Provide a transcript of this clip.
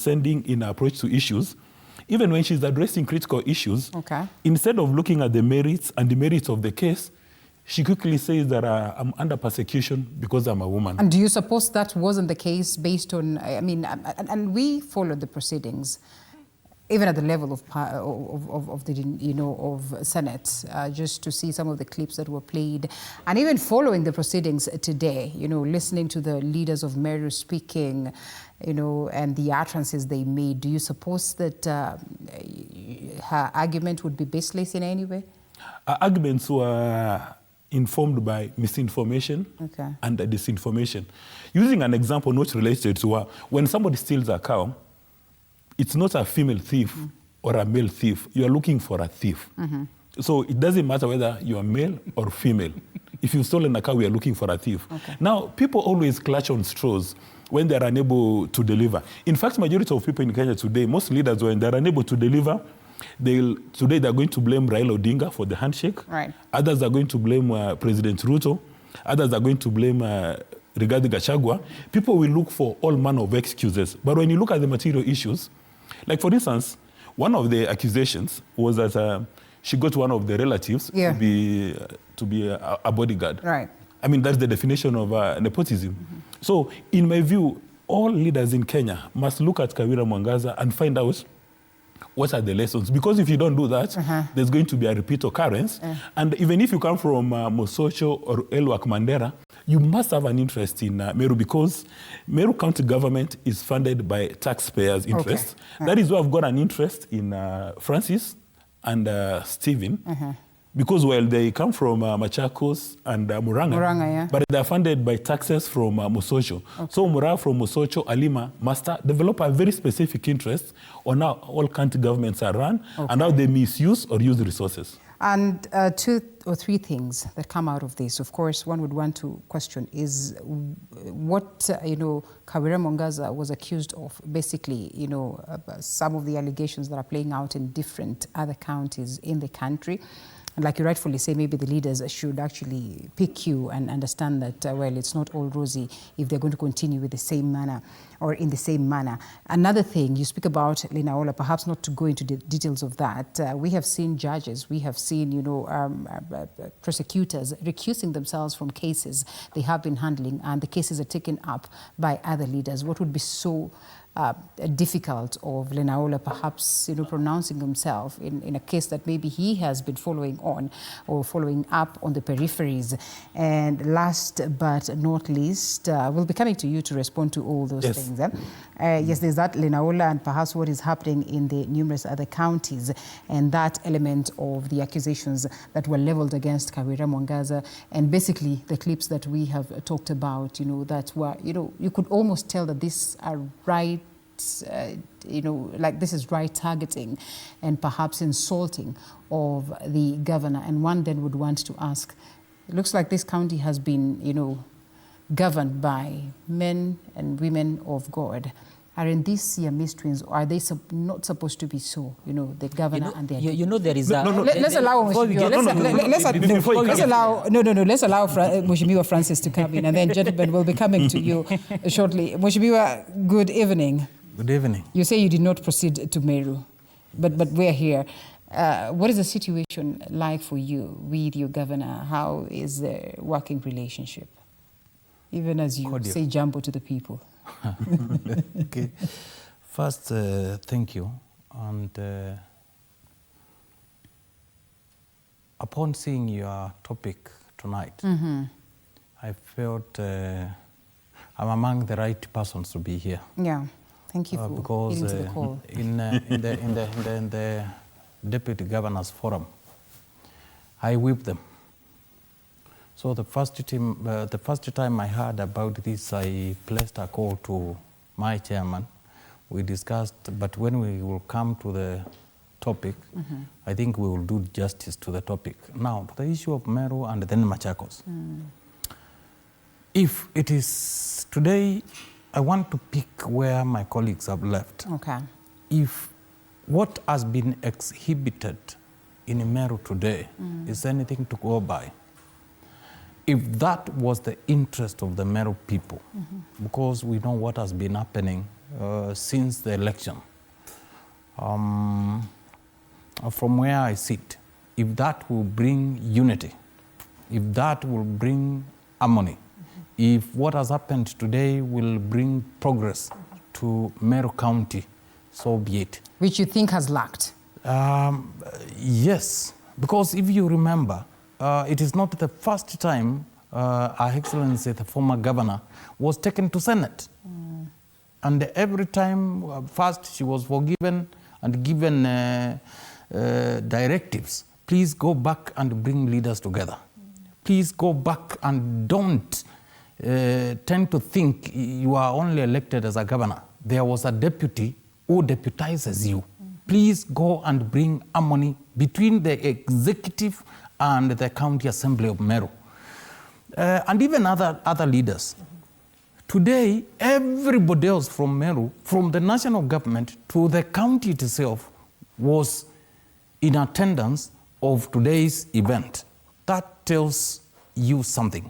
sending in her approach to issues, even when she's addressing critical issues, okay, instead of looking at the merits and the merits of the case, she quickly says that I'm under persecution because I'm a woman. And do you suppose that wasn't the case based on, I mean, and we followed the proceedings, even at the level of the, you know, of Senate, just to see some of the clips that were played, and even following the proceedings today, you know, listening to the leaders of Meru speaking, you know, and the utterances they made. Do you suppose that her argument would be baseless in any way? Her arguments were informed by misinformation, okay, and disinformation. Using an example not related to her, when somebody steals a cow, it's not a female thief or a male thief. You are looking for a thief. So it doesn't matter whether you are male or female. If you've stolen a cow, we are looking for a thief. Okay. Now, people always clutch on straws when they are unable to deliver. In fact, majority of people in Kenya today, most leaders, when they are unable to deliver, today they're going to blame Raila Odinga for the handshake. Right. Others are going to blame President Ruto. Others are going to blame Rigathi Gachagua. People will look for all manner of excuses. But when you look at the material issues, like for instance, one of the accusations was that she got one of the relatives to be a bodyguard. Right. I mean, that's the definition of nepotism. So in my view, all leaders in Kenya must look at Kawira Mwangaza and find out what are the lessons? Because if you don't do that, there's going to be a repeat occurrence. And even if you come from Mosocho or Elwak Mandera, you must have an interest in Meru, because Meru County government is funded by taxpayers' interest. Okay. That is why I've got an interest in Francis and Stephen. Because while they come from Machakos and Mwangangi, but they are funded by taxes from Mosocho. Okay. So Mura from Mosocho, Alima, must develop a very specific interest on how all county governments are run and how they misuse or use resources. And 2 or 3 things that come out of this. Of course, one would want to question is what, you know, Kawira Mwangaza was accused of. Basically, you know, some of the allegations that are playing out in different other counties in the country. And like you rightfully say, maybe the leaders should actually pick you and understand that, well, it's not all rosy if they're going to continue with the same manner or in the same manner. Another thing, you speak about Lenaola, perhaps not to go into the details of that. We have seen judges, we have seen, you know, prosecutors recusing themselves from cases they have been handling, and the cases are taken up by other leaders. What would be so difficult of Lenaola perhaps, you know, pronouncing himself in a case that maybe he has been following on or following up on the peripheries? And last but not least, we'll be coming to you to respond to all those things. Yes, there's that Lenaola and perhaps what is happening in the numerous other counties, and that element of the accusations that were leveled against Kawira Mwangaza, and basically the clips that we have talked about, you know, that were, you know, you could almost tell that these are right, you know, like this is right targeting and perhaps insulting of the governor. And one then would want to ask, it looks like this county has been, you know, governed by men and women of God. Aren't these Siamese twins, or are they not supposed to be so? You know, the governor and their... You know, there is a... Let's allow Mheshimiwa Francis to come in, and then, gentlemen, we'll be coming to you shortly. Mheshimiwa, good evening. Good evening. You say you did not proceed to Meru, but we're here. What is the situation like for you with your governor? How is the working relationship? Even as you say jambo to the people. Okay. First, thank you. And upon seeing your topic tonight, I felt I'm among the right persons to be here. Yeah, thank you for because the call. In the Deputy Governor's Forum, I whipped them. So the first time I heard about this, I placed a call to my chairman. We discussed, but when we will come to the topic, I think we will do justice to the topic. Now, to the issue of Meru and then Machakos. If it is today, I want to pick where my colleagues have left. Okay. If what has been exhibited in Meru today is anything to go by, if that was the interest of the Meru people, because we know what has been happening since the election. From where I sit, if that will bring unity, if that will bring harmony, if what has happened today will bring progress to Meru County, so be it. Which you think has lacked? Yes, because if you remember, it is not the first time Her Excellency, the former governor, was taken to Senate. And every time, first she was forgiven and given directives. Please go back and bring leaders together. Please go back and don't tend to think you are only elected as a governor. There was a deputy who deputizes you. Please go and bring harmony between the executive and the county assembly of Meru. And even other leaders. Today, everybody else from Meru, from the national government to the county itself, was in attendance of today's event. That tells you something.